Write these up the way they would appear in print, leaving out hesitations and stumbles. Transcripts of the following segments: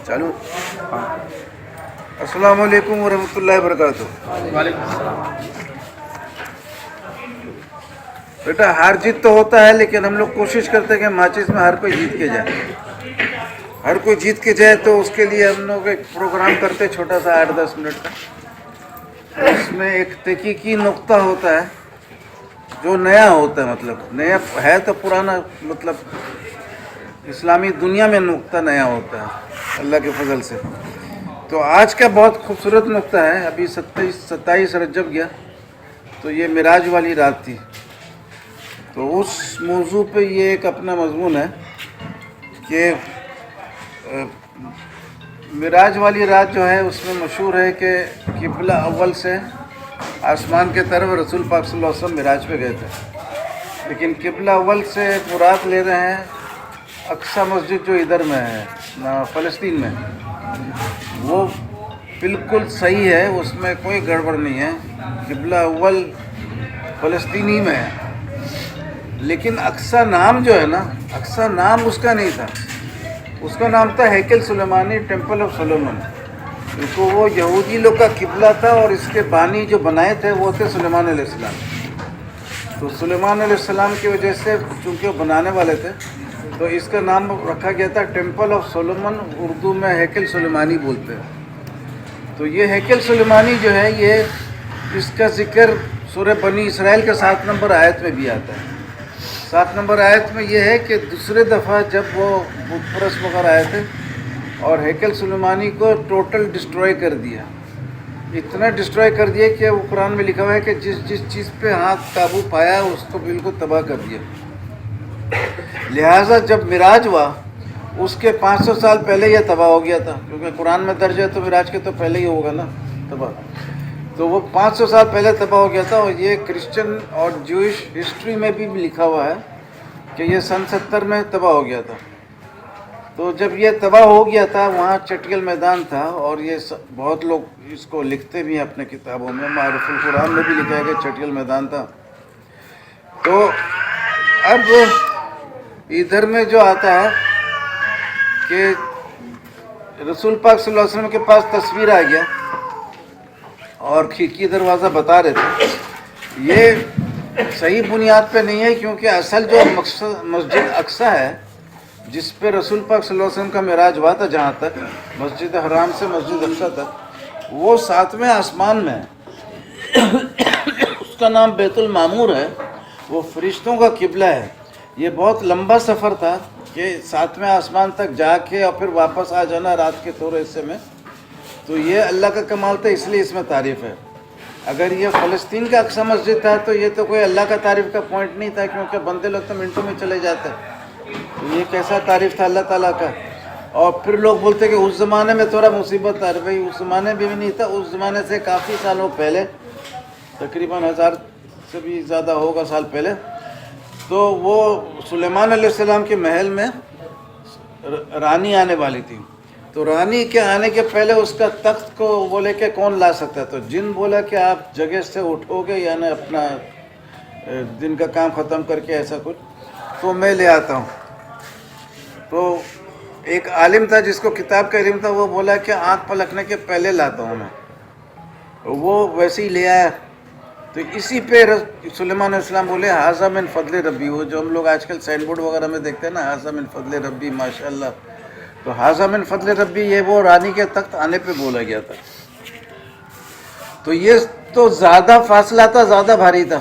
چالو. السلام علیکم ورحمۃ اللہ وبرکاتہ. بیٹا ہار جیت تو ہوتا ہے، لیکن ہم لوگ کوشش کرتے ہیں کہ ماچس میں ہر کوئی جیت کے جائے. ہر کوئی جیت کے جائے تو اس کے لیے ہم لوگ ایک پروگرام کرتے چھوٹا سا 8-10 منٹ کا. اس میں ایک تحقیقی نقطہ ہوتا ہے جو نیا ہوتا ہے، مطلب نیا ہے تو پرانا، مطلب اسلامی دنیا میں نقطہ نیا ہوتا ہے اللہ کے فضل سے. تو آج کا بہت خوبصورت نقطہ ہے. ابھی 27 رجب گیا تو یہ معراج والی رات تھی. تو اس موضوع پہ یہ ایک اپنا مضمون ہے کہ معراج والی رات جو ہے اس میں مشہور ہے کہ قبلہ اول سے آسمان کے طرف رسول پاک صلی اللہ علیہ وسلم معراج پہ گئے تھے. لیکن قبلہ اول سے مراد لے رہے ہیں اقصی مسجد جو ادھر میں ہے فلسطین میں. وہ بالکل صحیح ہے، اس میں کوئی گڑبڑ نہیں ہے. قبلہ اول فلسطینی میں ہے، لیکن اقصی نام جو ہے نا، اقصی نام اس کا نہیں تھا. اس کا نام تھا ہیکل سلیمانی، ٹیمپل آف سولومن. کیونکہ وہ یہودی لوگ کا قبلہ تھا اور اس کے بانی جو بنائے تھے وہ تھے سلیمان علیہ السلام. تو سلیمان علیہ السلام کی وجہ سے چونکہ وہ بنانے والے تھے تو اس کا نام رکھا گیا تھا ٹیمپل آف سولومن. اردو میں ہیکل سلیمانی بولتے ہیں. تو یہ ہیکل سلیمانی جو ہے، یہ اس کا ذکر سورہ بنی اسرائیل کے 7 نمبر آیت میں بھی آتا ہے. 7 نمبر آیت میں یہ ہے کہ دوسرے دفعہ جب وہ بت پرست وغیرہ آئے تھے اور ہیکل سلیمانی کو ٹوٹل ڈسٹروائے کر دیا. اتنا ڈسٹروائے کر دیا کہ وہ قرآن میں لکھا ہوا ہے کہ جس چیز پہ ہاتھ قابو پایا اس کو بالکل تباہ کر دیا. لہٰذا جب معراج ہوا اس کے 500 سال پہلے یہ تباہ ہو گیا تھا، کیونکہ قرآن میں درج ہے تو معراج کے تو پہلے ہی ہوگا نا تباہ. تو وہ 500 سال پہلے تباہ ہو گیا تھا. اور یہ کرسچن اور جوئش ہسٹری میں بھی لکھا ہوا ہے کہ یہ سن 70 میں تباہ ہو گیا تھا. تو جب یہ تباہ ہو گیا تھا وہاں چٹیل میدان تھا، اور یہ بہت لوگ اس کو لکھتے بھی ہیں اپنے کتابوں میں. معرف القرآن میں بھی لکھا ہے کہ چٹیل میدان تھا. تو اب ادھر میں جو آتا ہے کہ رسول پاک صلی اللہ علیہ وسلم کے پاس تصویر آ گیا اور کھڑکی دروازہ بتا رہے تھے. یہ صحیح بنیاد پہ نہیں ہے، کیونکہ اصل جو مسجد اقصی ہے جس پہ رسول پاک صلی اللہ علیہ وسلم کا معراج ہوا تھا، جہاں تک مسجد حرام سے مسجد اقصی تک، وہ 7ویں آسمان میں ہے. اس کا نام بیت المعمور ہے. وہ فرشتوں کا قبلہ ہے. یہ بہت لمبا سفر تھا کہ 7ویں آسمان تک جا کے اور پھر واپس آ جانا رات کے تھوڑے حصے میں. تو یہ اللہ کا کمال تھا، اس لیے اس میں تعریف ہے. اگر یہ فلسطین کا اقصی مسجد تھا تو یہ تو کوئی اللہ کا تعریف کا پوائنٹ نہیں تھا، کیونکہ بندے لوگ تو منٹوں میں چلے جاتے. تو یہ کیسا تعریف تھا اللہ تعالیٰ کا. اور پھر لوگ بولتے کہ اس زمانے میں تھوڑا مصیبت تھا. بھائی اس زمانے میں بھی نہیں تھا، اس زمانے سے کافی سالوں پہلے، تقریباً 1000 سے بھی زیادہ ہوگا سال پہلے. تو وہ سلیمان علیہ السلام کے محل میں رانی آنے والی تھی. تو رانی کے آنے کے پہلے اس کا تخت کو بولے کہ کون لا سکتا ہے. تو جن بولا کہ آپ جگہ سے اٹھو گے، یعنی اپنا دن کا کام ختم کر کے ایسا کچھ، تو میں لے آتا ہوں. تو ایک عالم تھا جس کو کتاب کا علم تھا، وہ بولا کہ آنکھ پلکنے کے پہلے لاتا ہوں میں. وہ ویسے ہی لے آیا. تو اسی پہ سلیمان علیہ السلام بولے ھذا من فضل ربی. وہ جو ہم لوگ آج کل سائن بورڈ وغیرہ میں دیکھتے ہیں نا، ھذا من فضل ربی، ماشاء اللہ. تو ھذا من فضل ربی یہ وہ رانی کے تخت آنے پہ بولا گیا تھا. تو یہ تو زیادہ فاصلہ تھا، زیادہ بھاری تھا.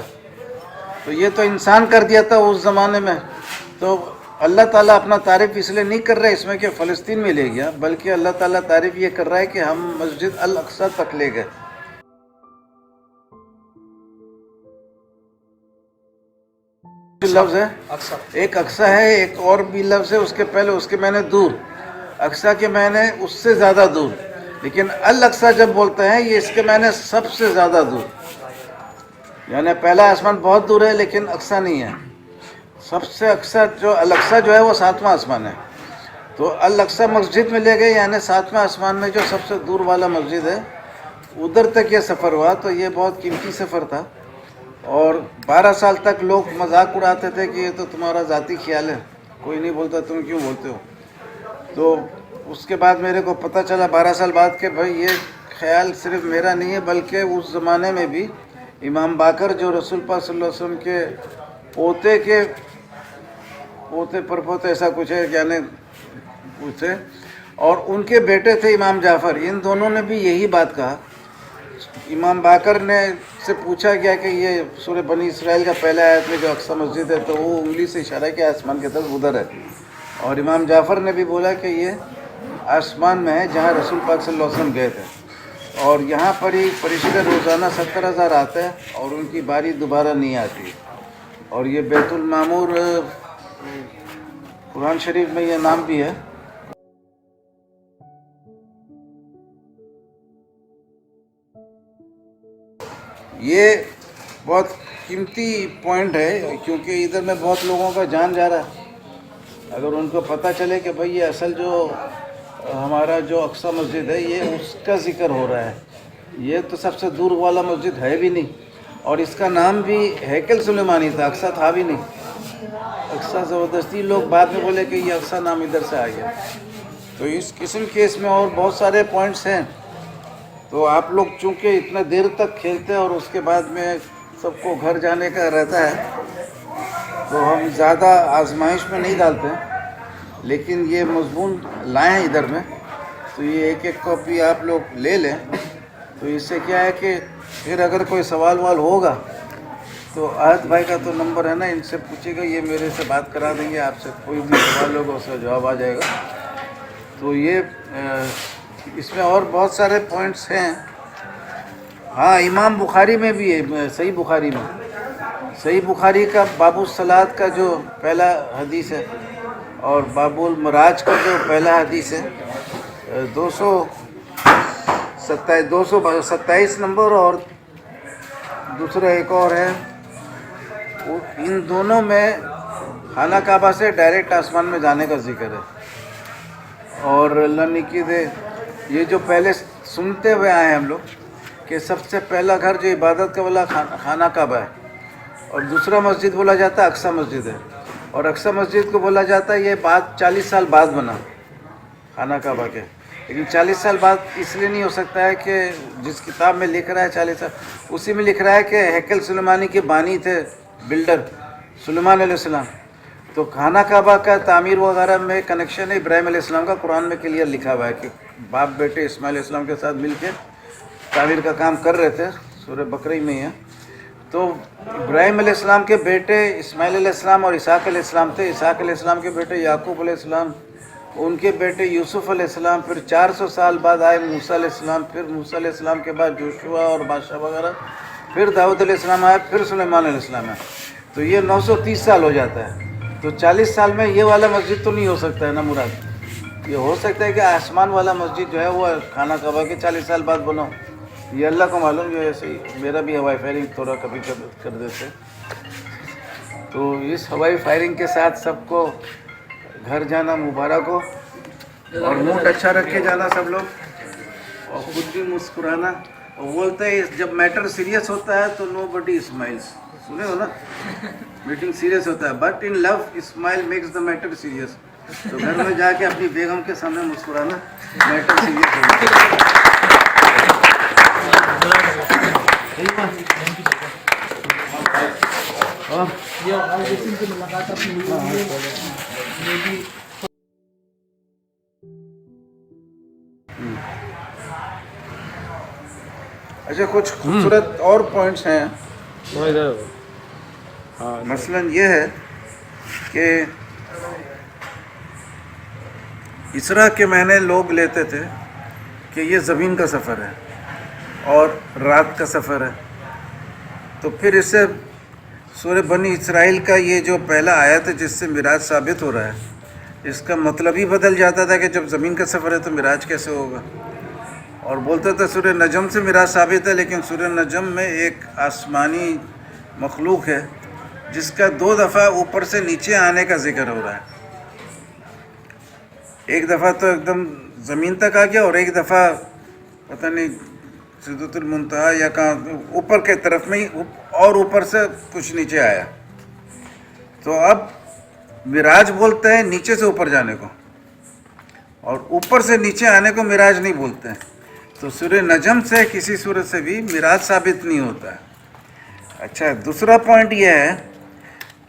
تو یہ تو انسان کر دیا تھا اس زمانے میں. تو اللہ تعالیٰ اپنا تعریف اس لیے نہیں کر رہا ہے اس میں کہ فلسطین میں لے گیا، بلکہ اللہ تعالیٰ تعریف یہ کر رہا ہے کہ ہم مسجد الاقصی تک لے گئے. لفظ ہے ایک اقصا ہے، ایک اور بھی لفظ ہے اس کے پہلے، اس کے معنی دور، اقصا کے معنی اس سے زیادہ دور، لیکن الاقصی جب بولتے ہیں یہ اس کے معنی سب سے زیادہ دور، یعنی پہلا آسمان بہت دور ہے لیکن اقصا نہیں ہے، سب سے اقصا جو الاقصی جو ہے وہ 7واں آسمان ہے، تو الاقصی مسجد میں لے گئے، یعنی 7واں آسمان میں جو سب سے دور والا مسجد ہے ادھر تک یہ سفر ہوا، تو یہ بہت قیمتی سفر تھا، اور 12 سال تک لوگ مذاق اڑاتے تھے کہ یہ تو تمہارا ذاتی خیال ہے، کوئی نہیں بولتا، تم کیوں بولتے ہو؟ تو اس کے بعد میرے کو پتہ چلا 12 سال بعد کہ بھائی یہ خیال صرف میرا نہیں ہے، بلکہ اس زمانے میں بھی امام باقر جو رسول پاک صلی اللہ علیہ وسلم کے پوتے کے پوتے پر پوتے ایسا کچھ ہے، یعنی پوچھے، اور ان کے بیٹے تھے امام جعفر، ان دونوں نے بھی یہی بات کہا۔ امام باقر نے سے پوچھا گیا کہ یہ سورہ بنی اسرائیل کا پہلا آیت میں جو اقصی مسجد ہے، تو وہ انگلی سے اشارہ کیا آسمان کی طرف ادھر ہے، اور امام جعفر نے بھی بولا کہ یہ آسمان میں ہے جہاں رسول پاک صلی اللہ علیہ وسلم گئے تھے، اور یہاں پر ہی فرشتے روزانہ 70,000 آتے ہیں اور ان کی باری دوبارہ نہیں آتی، اور یہ بیت المعمور قرآن شریف میں یہ نام بھی ہے۔ یہ بہت قیمتی پوائنٹ ہے کیونکہ ادھر میں بہت لوگوں کا جان جا رہا ہے، اگر ان کو پتہ چلے کہ بھئی یہ اصل جو ہمارا جو اقصی مسجد ہے یہ اس کا ذکر ہو رہا ہے، یہ تو سب سے دور والا مسجد ہے بھی نہیں، اور اس کا نام بھی ہیکل سلیمانی تھا، اقصی تھا بھی نہیں، اقصی زبردستی لوگ بعد میں بولے کہ یہ اقصی نام ادھر سے آ گیا۔ تو اس قسم کے اس میں اور بہت سارے پوائنٹس ہیں، تو آپ لوگ چونکہ اتنا دیر تک کھیلتے ہیں اور اس کے بعد میں سب کو گھر جانے کا رہتا ہے، تو ہم زیادہ آزمائش میں نہیں ڈالتے، لیکن یہ مضمون لائے ہیں ادھر میں، تو یہ ایک ایک کاپی آپ لوگ لے لیں، تو اس سے کیا ہے کہ پھر اگر کوئی سوال وال ہوگا تو آیت بھائی کا تو نمبر ہے نا، ان سے پوچھے گا، یہ میرے سے بات کرا دیں گے، آپ سے کوئی بھی سوال ہوگا اس کا جواب آ جائے گا۔ تو یہ اس میں اور بہت سارے پوائنٹس ہیں۔ ہاں، امام بخاری میں بھی ہے، صحیح بخاری میں، صحیح بخاری کا باب الصلاۃ کا جو پہلا حدیث ہے، اور باب المراج کا جو پہلا حدیث ہے 227 نمبر، اور دوسرا ایک اور ہے، ان دونوں میں خانہ کعبہ سے ڈائریکٹ آسمان میں جانے کا ذکر ہے، اور اللہ نکی دے یہ جو پہلے سنتے ہوئے آئے ہیں ہم لوگ کہ سب سے پہلا گھر جو عبادت کا والا خانہ کعبہ ہے، اور دوسرا مسجد بولا جاتا ہے اقصی مسجد ہے، اور اقصی مسجد کو بولا جاتا ہے یہ بات 40 سال بعد بنا خانہ کعبہ کے، لیکن 40 سال بعد اس لیے نہیں ہو سکتا ہے کہ جس کتاب میں لکھ رہا ہے 40 سال، اسی میں لکھ رہا ہے کہ ہیکل سلیمانی کے بانی تھے بلڈر سلیمان علیہ السلام، تو خانہ کعبہ کا تعمیر وغیرہ میں کنیکشن ہے ابراہیم علیہ السلام کا، قرآن میں کلیئر لکھا ہوا ہے کہ باپ بیٹے اسماعیل علیہ السلام کے ساتھ مل کے تعمیر کا کام کر رہے تھے، سورہ بقرہ میں ہے۔ تو ابراہیم علیہ السلام کے بیٹے اسماعیل علیہ السلام اور اسحاق علیہ السلام تھے، اسحاق علیہ السلام کے بیٹے یعقوب علیہ السلام، ان کے بیٹے یوسف علیہ السلام، پھر 400 سال بعد آئے موسیٰ علیہ السلام، پھر موسیٰ علیہ السلام کے بعد جوشوا اور بادشاہ وغیرہ، پھر داؤد علیہ السلام آئے، پھر سلیمان علیہ السلام آئے، تو یہ 930 سال ہو جاتا ہے۔ تو 40 سال میں یہ والا مسجد تو نہیں ہو سکتا ہے نا مراد، یہ ہو سکتا ہے کہ آسمان والا مسجد جو ہے وہ خانہ کعبہ کے 40 سال بعد بنا، یہ اللہ کو معلوم، جو ایسے ہی میرا بھی ہوائی فائرنگ تھوڑا کبھی کر دیتے۔ تو اس ہوائی فائرنگ کے ساتھ سب کو گھر جانا مبارک ہو، اور موڈ اچھا رکھے جانا سب لوگ، اور خود بھی مسکرانا، اور بولتے ہیں جب میٹر سیریس ہوتا ہے تو نو بڈی اسمائلس، سنے ہو نا، میٹنگ سیریس ہوتا ہے، but in love smile makes the matter serious, تو گھر میں جا کے اپنی بیگم کے سامنے مسکرانا، میٹر سیریس ہونا۔ اچھا، کچھ خوبصورت اور پوائنٹس ہیں، مثلاً یہ ہے کہ اسرا کے معنی لوگ لیتے تھے کہ یہ زمین کا سفر ہے اور رات کا سفر ہے، تو پھر اسے سورہ بنی اسرائیل کا یہ جو پہلا آیت ہے جس سے معراج ثابت ہو رہا ہے، اس کا مطلب ہی بدل جاتا تھا کہ جب زمین کا سفر ہے تو معراج کیسے ہوگا، اور بولتا تھا سورہ نجم سے معراج ثابت ہے، لیکن سورہ نجم میں ایک آسمانی مخلوق ہے جس کا 2 دفعہ اوپر سے نیچے آنے کا ذکر ہو رہا ہے. ایک دفعہ تو ایک دم زمین تک آ گیا، اور ایک دفعہ پتہ نہیں سدرۃ المنتہا یا کہاں اوپر کے طرف میں ہی، اور اوپر سے کچھ نیچے آیا. تو اب معراج بولتے ہیں نیچے سے اوپر جانے کو، اور اوپر سے نیچے آنے کو معراج نہیں بولتے ہیں. تو سورہ نجم سے کسی صورت سے بھی معراج ثابت نہیں ہوتا ہے. اچھا، دوسرا پوائنٹ یہ ہے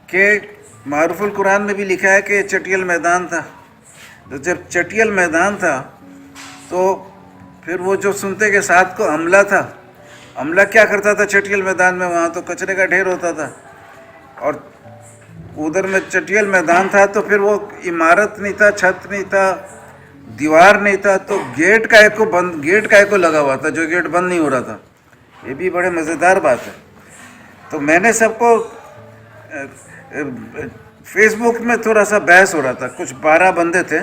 کہ معروف القرآن میں بھی لکھا ہے کہ چٹیل میدان تھا. تو جب چٹیل میدان تھا تو پھر وہ جو سنتے کے ساتھ کو عملہ تھا، عملہ کیا کرتا تھا چٹیل میدان میں؟ وہاں تو کچرے کا ڈھیر ہوتا تھا، اور ادھر میں چٹیل میدان تھا تو پھر وہ عمارت نہیں تھا، چھت نہیں تھا، دیوار نہیں تھا، تو گیٹ کا ایک لگا ہوا تھا، جو گیٹ بند نہیں ہو رہا تھا. یہ بھی بڑے مزیدار بات ہے. تو میں نے سب کو فیس بک میں تھوڑا سا بحث ہو رہا تھا، کچھ 12 بندے تھے،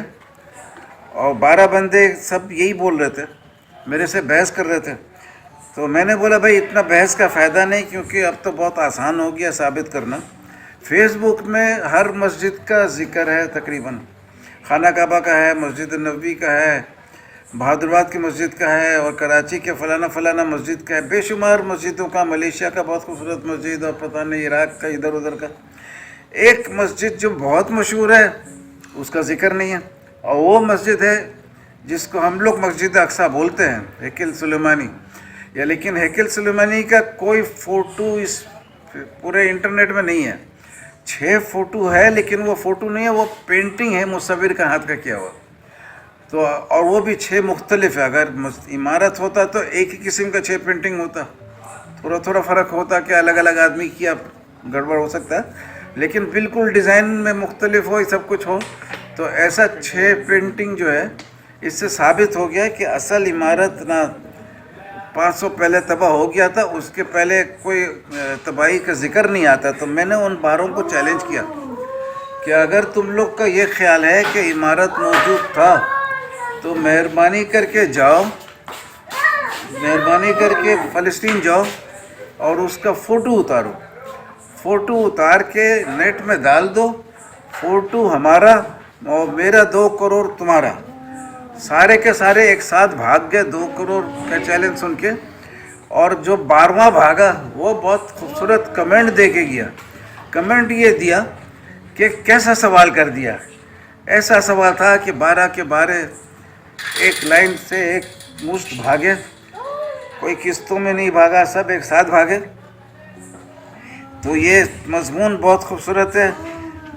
اور 12 بندے سب یہی بول رہے تھے، میرے سے بحث کر رہے تھے. تو میں نے بولا بھائی اتنا بحث کا فائدہ نہیں، کیونکہ اب تو بہت آسان ہو گیا ثابت کرنا. فیس بک میں ہر مسجد کا ذکر ہے، تقریباً خانہ کعبہ کا ہے، مسجد نبوی کا ہے، بہادرآباد کی مسجد کا ہے، اور کراچی کے فلانا فلانا مسجد کا ہے، بے شمار مسجدوں کا، ملیشیا کا بہت خوبصورت مسجد، اور پتہ نہیں عراق کا ادھر ادھر کا. ایک مسجد جو بہت مشہور ہے اس کا ذکر نہیں ہے، اور وہ مسجد ہے جس کو ہم لوگ مسجد اقصیٰ بولتے ہیں، ہیکل سلیمانی. لیکن ہیکل سلیمانی کا کوئی فوٹو اس پورے انٹرنیٹ میں نہیں ہے. 6 فوٹو ہے، لیکن وہ فوٹو نہیں ہے، وہ پینٹنگ ہے مصور کا ہاتھ کا کیا ہوا. تو اور وہ بھی 6 مختلف ہے. اگر عمارت ہوتا تو ایک ہی قسم کا 6 پینٹنگ ہوتا، تھوڑا تھوڑا فرق ہوتا کہ الگ الگ آدمی کیا گڑبڑ ہو سکتا ہے، لیکن بالکل ڈیزائن میں مختلف ہو، سب کچھ ہو. تو ایسا 6 پینٹنگ جو ہے، اس سے ثابت ہو گیا کہ اصل عمارت نہ 500 پہلے تباہ ہو گیا تھا، اس کے پہلے کوئی تباہی کا ذکر نہیں آتا. تو میں نے ان 12 کو چیلنج کیا کہ اگر تم لوگ کا یہ خیال ہے کہ عمارت موجود تھا تو مہربانی کر کے جاؤ، مہربانی کر کے فلسطین جاؤ اور اس کا فوٹو اتارو، فوٹو اتار کے نیٹ میں ڈال دو، فوٹو ہمارا اور میرا 2 کروڑ تمہارا. سارے کے سارے ایک ساتھ بھاگ گئے 2 کروڑ کا چیلنج سن کے. اور جو 12واں بھاگا وہ بہت خوبصورت کمنٹ دے کے گیا. کمنٹ یہ دیا کہ کیسا سوال کر دیا. ایسا سوال تھا کہ 12 کے 12 ایک لائن سے ایک مشت بھاگے، کوئی قسطوں میں نہیں بھاگا، سب ایک ساتھ بھاگے. تو یہ مضمون بہت خوبصورت ہے،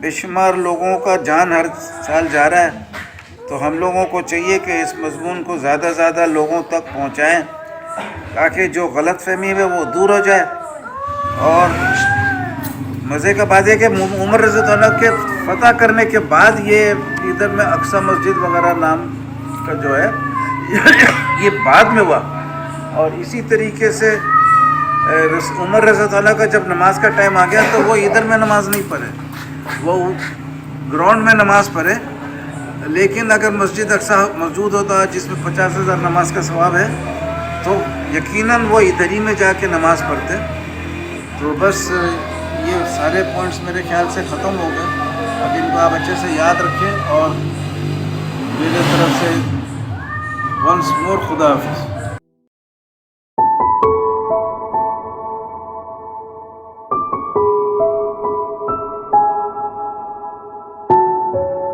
بے شمار لوگوں کا جان ہر سال جا رہا ہے. تو ہم لوگوں کو چاہیے کہ اس مضمون کو زیادہ سے زیادہ لوگوں تک پہنچائیں، تاکہ جو غلط فہمی ہے وہ دور ہو جائے. اور مزے کا بات ہے کہ عمر رضی اللہ عنہ کے فتح کرنے کے بعد یہ ادھر میں اقصیٰ مسجد وغیرہ نام کا جو ہے یہ بعد میں ہوا. اور اسی طریقے سے عمر رضی اللہ عنہ کا جب نماز کا ٹائم آ گیا تو وہ ادھر میں نماز نہیں پڑھے، وہ گراؤنڈ میں نماز پڑھے. لیکن اگر مسجد اقصیٰ موجود ہوتا جس میں 50,000 نماز کا ثواب ہے تو یقیناً وہ ادھر ہی میں جا کے نماز پڑھتے. تو بس یہ سارے پوائنٹس میرے خیال سے ختم ہو گئے. اب ان کو آپ اچھے سے یاد رکھیں، اور میرے طرف سے ونس مور خدا حافظ.